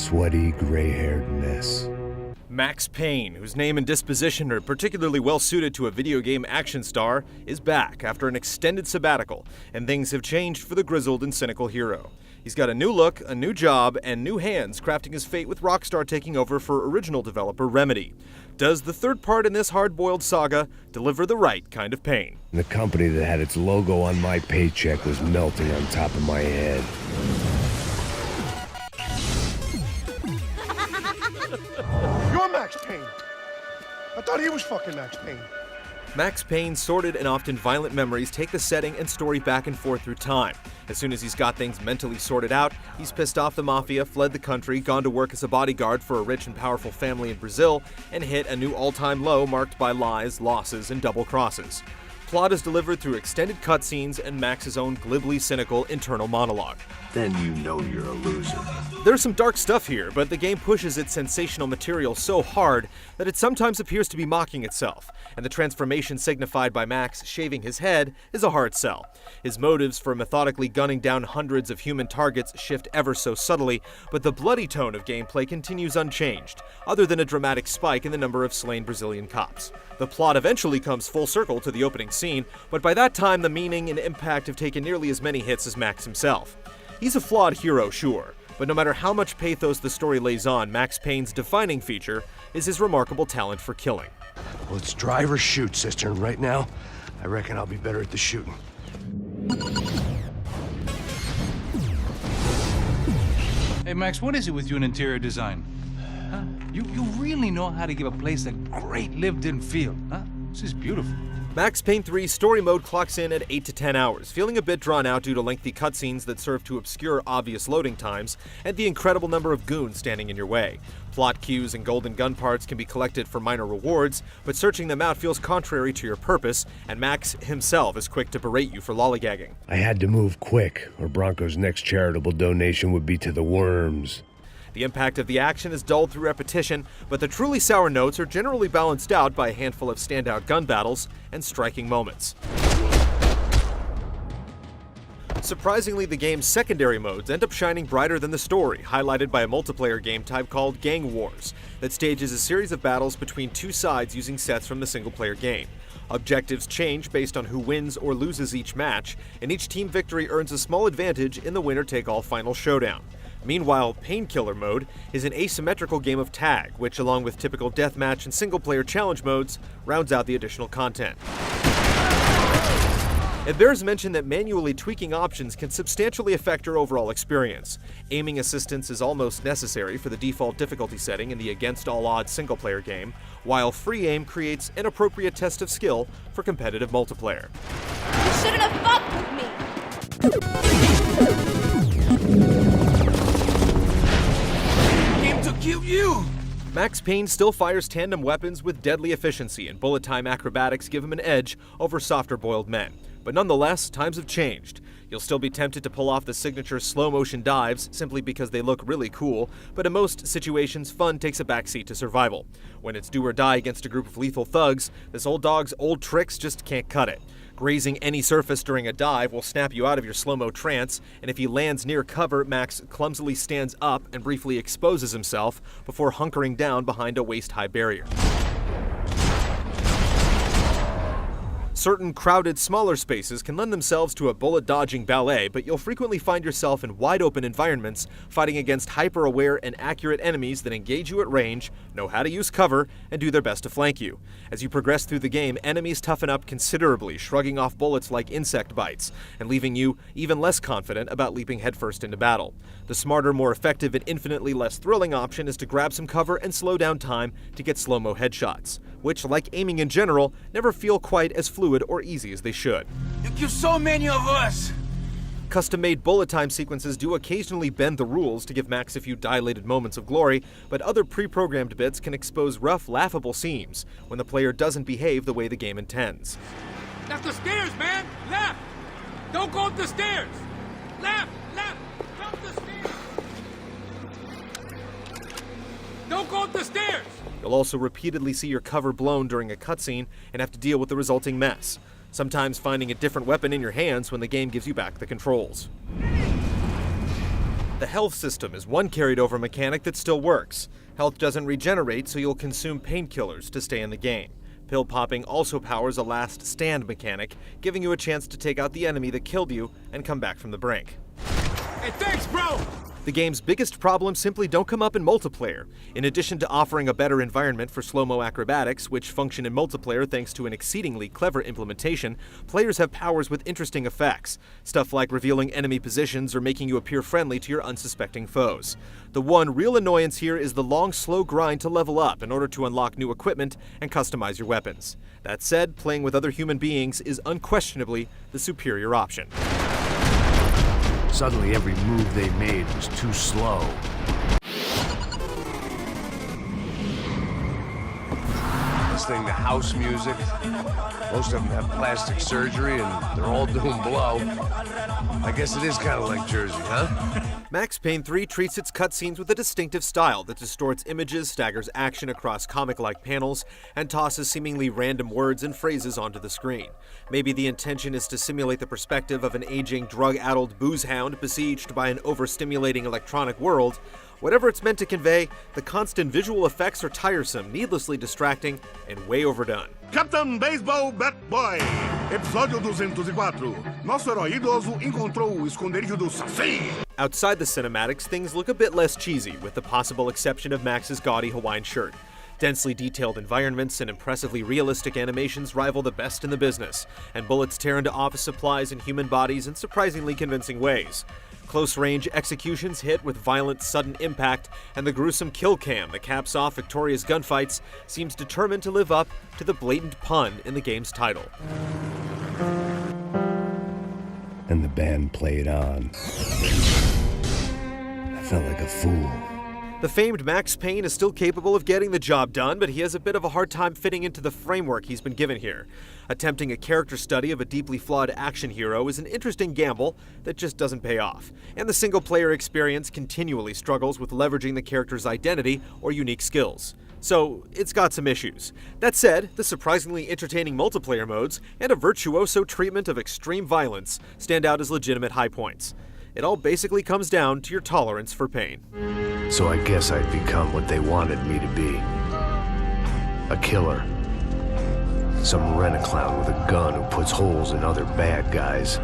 sweaty, gray-haired mess. Max Payne, whose name and disposition are particularly well suited to a video game action star, is back after an extended sabbatical, and things have changed for the grizzled and cynical hero. He's got a new look, a new job, and new hands crafting his fate with Rockstar taking over for original developer Remedy. Does the third part in this hard-boiled saga deliver the right kind of pain? The company that had its logo on my paycheck was melting on top of my head. You're Max Payne. I thought he was fucking Max Payne. Max Payne's sordid and often violent memories take the setting and story back and forth through time. As soon as he's got things mentally sorted out, he's pissed off the mafia, fled the country, gone to work as a bodyguard for a rich and powerful family in Brazil, and hit a new all-time low marked by lies, losses, and double crosses. Plot is delivered through extended cutscenes and Max's own glibly cynical internal monologue. Then you know you're a loser. There's some dark stuff here, but the game pushes its sensational material so hard that it sometimes appears to be mocking itself, and the transformation signified by Max shaving his head is a hard sell. His motives for methodically gunning down hundreds of human targets shift ever so subtly, but the bloody tone of gameplay continues unchanged, other than a dramatic spike in the number of slain Brazilian cops. The plot eventually comes full circle to the opening scene, but by that time the meaning and impact have taken nearly as many hits as Max himself. He's a flawed hero, sure, but no matter how much pathos the story lays on, Max Payne's defining feature is his remarkable talent for killing. Well, it's drive or shoot, sister, and right now, I reckon I'll be better at the shooting. Hey, Max, what is it with you in interior design? Huh? You really know how to give a place a great lived-in feel, huh? This is beautiful. Max Payne 3's story mode clocks in at 8 to 10 hours, feeling a bit drawn out due to lengthy cutscenes that serve to obscure obvious loading times and the incredible number of goons standing in your way. Plot cues and golden gun parts can be collected for minor rewards, but searching them out feels contrary to your purpose, and Max himself is quick to berate you for lollygagging. I had to move quick, or Bronco's next charitable donation would be to the worms. The impact of the action is dulled through repetition, but the truly sour notes are generally balanced out by a handful of standout gun battles and striking moments. Surprisingly, the game's secondary modes end up shining brighter than the story, highlighted by a multiplayer game type called Gang Wars, that stages a series of battles between two sides using sets from the single-player game. Objectives change based on who wins or loses each match, and each team victory earns a small advantage in the winner-take-all final showdown. Meanwhile, Painkiller mode is an asymmetrical game of tag, which along with typical deathmatch and single-player challenge modes, rounds out the additional content. It bears mention that manually tweaking options can substantially affect your overall experience. Aiming assistance is almost necessary for the default difficulty setting in the against all odds single-player game, while free aim creates an appropriate test of skill for competitive multiplayer. You shouldn't have fucked with me! Kill you! Max Payne still fires tandem weapons with deadly efficiency, and bullet time acrobatics give him an edge over softer-boiled men. But nonetheless, times have changed. You'll still be tempted to pull off the signature slow-motion dives simply because they look really cool, but in most situations, fun takes a backseat to survival. When it's do or die against a group of lethal thugs, this old dog's old tricks just can't cut it. Grazing any surface during a dive will snap you out of your slow-mo trance, and if he lands near cover, Max clumsily stands up and briefly exposes himself before hunkering down behind a waist-high barrier. Certain crowded, smaller spaces can lend themselves to a bullet-dodging ballet, but you'll frequently find yourself in wide-open environments fighting against hyper-aware and accurate enemies that engage you at range, know how to use cover, and do their best to flank you. As you progress through the game, enemies toughen up considerably, shrugging off bullets like insect bites, and leaving you even less confident about leaping headfirst into battle. The smarter, more effective, and infinitely less thrilling option is to grab some cover and slow down time to get slow-mo headshots, which, like aiming in general, never feel quite as fluid or easy as they should. You kill so many of us! Custom-made bullet time sequences do occasionally bend the rules to give Max a few dilated moments of glory, but other pre-programmed bits can expose rough, laughable seams when the player doesn't behave the way the game intends. That's the stairs, man! Left! Don't go up the stairs! Left! Left! Up the stairs! Don't go up the stairs! You'll also repeatedly see your cover blown during a cutscene and have to deal with the resulting mess, sometimes finding a different weapon in your hands when the game gives you back the controls. The health system is one carried over mechanic that still works. Health doesn't regenerate, so you'll consume painkillers to stay in the game. Pill popping also powers a last stand mechanic, giving you a chance to take out the enemy that killed you and come back from the brink. Hey, thanks, bro! The game's biggest problems simply don't come up in multiplayer. In addition to offering a better environment for slow-mo acrobatics, which function in multiplayer thanks to an exceedingly clever implementation, players have powers with interesting effects. Stuff like revealing enemy positions or making you appear friendly to your unsuspecting foes. The one real annoyance here is the long, slow grind to level up in order to unlock new equipment and customize your weapons. That said, playing with other human beings is unquestionably the superior option. Suddenly, every move they made was too slow. Listening to house music. Most of them have plastic surgery, and they're all doing blow. I guess it is kind of like Jersey, huh? Max Payne 3 treats its cutscenes with a distinctive style that distorts images, staggers action across comic-like panels, and tosses seemingly random words and phrases onto the screen. Maybe the intention is to simulate the perspective of an aging, drug-addled booze hound besieged by an overstimulating electronic world. Whatever it's meant to convey, the constant visual effects are tiresome, needlessly distracting, and way overdone. Captain Baseball Bat Boy, episódio 204. Nosso herói idoso encontrou o esconderijo do Saci. Outside the cinematics, things look a bit less cheesy, with the possible exception of Max's gaudy Hawaiian shirt. Densely detailed environments and impressively realistic animations rival the best in the business, and bullets tear into office supplies and human bodies in surprisingly convincing ways. Close-range executions hit with violent, sudden impact, and the gruesome kill cam that caps off victorious gunfights seems determined to live up to the blatant pun in the game's title. And the band played on. I felt like a fool. The famed Max Payne is still capable of getting the job done, but he has a bit of a hard time fitting into the framework he's been given here. Attempting a character study of a deeply flawed action hero is an interesting gamble that just doesn't pay off, and the single-player experience continually struggles with leveraging the character's identity or unique skills. So, it's got some issues. That said, the surprisingly entertaining multiplayer modes and a virtuoso treatment of extreme violence stand out as legitimate high points. It all basically comes down to your tolerance for pain. So I guess I'd become what they wanted me to be. A killer. Some rent-a-clown with a gun who puts holes in other bad guys.